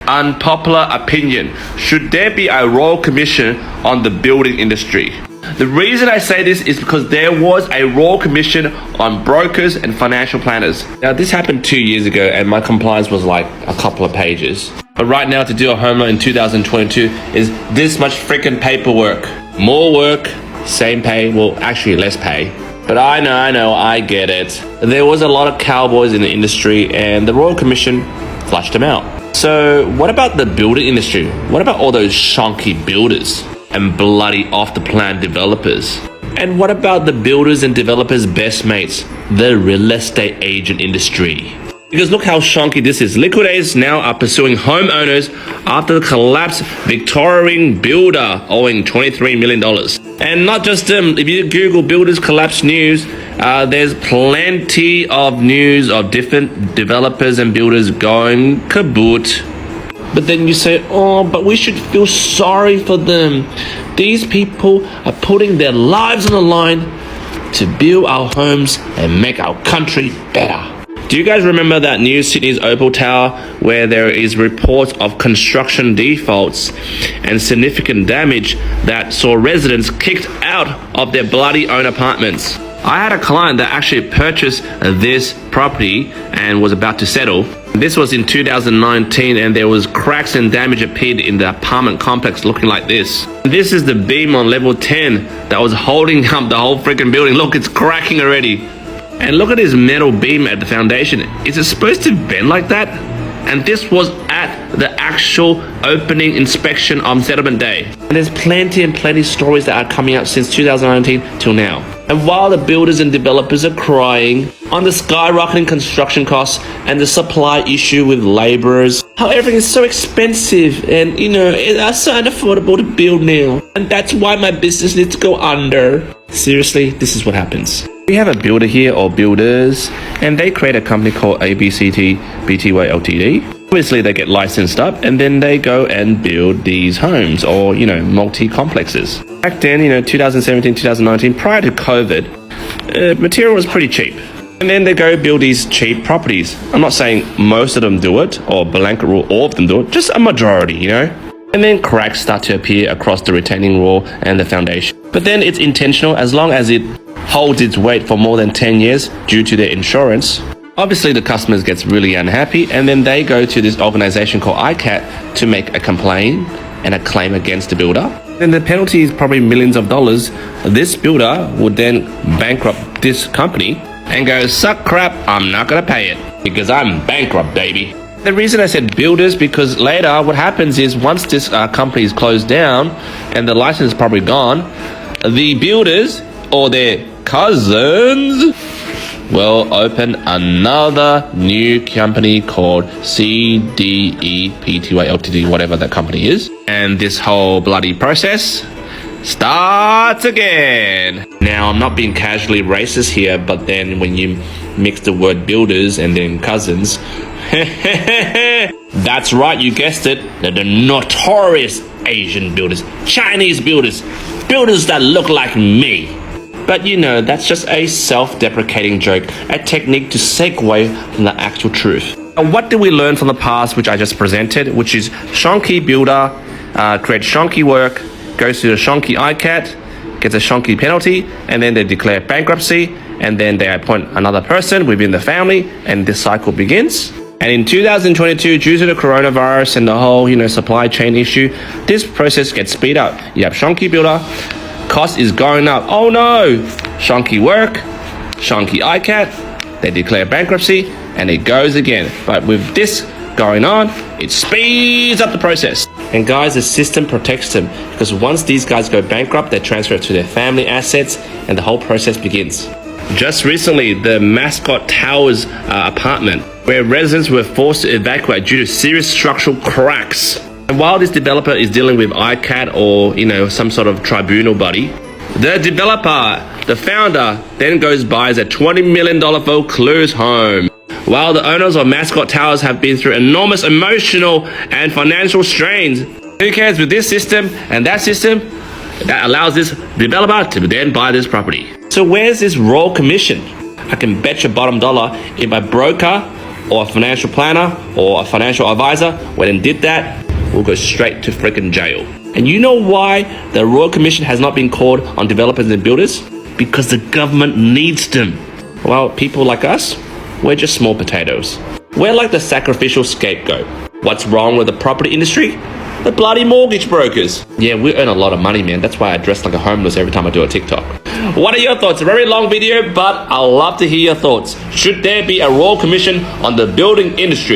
Unpopular opinion. Should there be a royal commission on the building industry? The reason I say this is because there was a royal commission on brokers and financial planners. Now, this happened 2 years ago and my compliance was like a couple of pages. But right now, to do a home loan in 2022 is this much freaking paperwork. More work, same pay, well, actually less pay. But I know, I get it. There was a lot of cowboys in the industry and the Royal Commission flushed them out. So what about the building industry? What about all those shonky builders and bloody off-the-plan developers? And what about the builders and developers' best mates, the real estate agent industry? Because look how shonky this is. Liquidators now are pursuing homeowners after the collapsed Victorian builder owing $23 million. And not just them, if you Google builders collapse news, there's plenty of news of different developers and builders going kaboot. But then you say, oh, but we should feel sorry for them. These people are putting their lives on the line to build our homes and make our country better. Do you guys remember that new Sydney's Opal Tower where there is reports of construction defaults and significant damage that saw residents kicked out of their bloody own apartments? I had a client that actually purchased this property and was about to settle. This was in 2019 and there was cracks and damage appeared in the apartment complex looking like this. This is the beam on level 10 that was holding up the whole freaking building. Look, it's cracking already. And look at this metal beam at the foundation. Is it supposed to bend like that? And this was at the actual opening inspection on settlement day. And there's plenty and plenty stories that are coming out since 2019 till now. And while the builders and developers are crying on the skyrocketing construction costs and the supply issue with laborers, how everything is so expensive and, it's so unaffordable to build now. And that's why my business needs to go under. Seriously, this is what happens. We have a builder here, or builders, and they create a company called ABCT BTY Ltd. Obviously, they get licensed up, and then they go and build these homes, or, multi-complexes. Back then, 2017, 2019, prior to COVID, material was pretty cheap. And then they go build these cheap properties. I'm not saying most of them do it, or blanket rule all of them do it, just a majority, And then cracks start to appear across the retaining wall and the foundation. But then it's intentional as long as it holds its weight for more than 10 years due to their insurance. Obviously, the customers gets really unhappy and then they go to this organization called ICAT to make a complaint and a claim against the builder. Then the penalty is probably millions of dollars. This builder would then bankrupt this company and go, suck crap, I'm not gonna pay it because I'm bankrupt, baby. The reason I said builders, because later what happens is once this company is closed down and the license is probably gone, the builders or their cousins will open another new company called CDE Pty Ltd, whatever that company is. And this whole bloody process starts again. Now, I'm not being casually racist here, but then when you mix the word builders and then cousins, that's right, you guessed it. They're the notorious Asian builders, Chinese builders, builders that look like me. But that's just a self-deprecating joke, a technique to segue from the actual truth. And what did we learn from the past, which I just presented, which is shonky builder creates shonky work, goes to the shonky ICAT, gets a shonky penalty, and then they declare bankruptcy, and then they appoint another person within the family, and this cycle begins. And in 2022, due to the coronavirus and the whole, supply chain issue, this process gets speed up. You have shonky builder, cost is going up. Oh no! Shonky work, shonky ICAT, they declare bankruptcy, and it goes again. But with this going on, it speeds up the process. And guys, the system protects them because once these guys go bankrupt, they transfer it to their family assets and the whole process begins. Just recently, the Mascot Towers apartment, where residents were forced to evacuate due to serious structural cracks. And while this developer is dealing with ICAT or, some sort of tribunal body, the developer, the founder, then goes buys a $20 million foreclosed home. While the owners of Mascot Towers have been through enormous emotional and financial strains, who cares with this system and that system that allows this developer to then buy this property? So where's this royal commission? I can bet your bottom dollar if a broker or a financial planner or a financial advisor went and did that, will go straight to freaking jail. And you know why the Royal Commission has not been called on developers and builders? Because the government needs them. Well, people like us, we're just small potatoes. We're like the sacrificial scapegoat. What's wrong with the property industry? The bloody mortgage brokers. Yeah, we earn a lot of money, man. That's why I dress like a homeless every time I do a TikTok. What are your thoughts? A very long video, but I'd love to hear your thoughts. Should there be a Royal Commission on the building industry?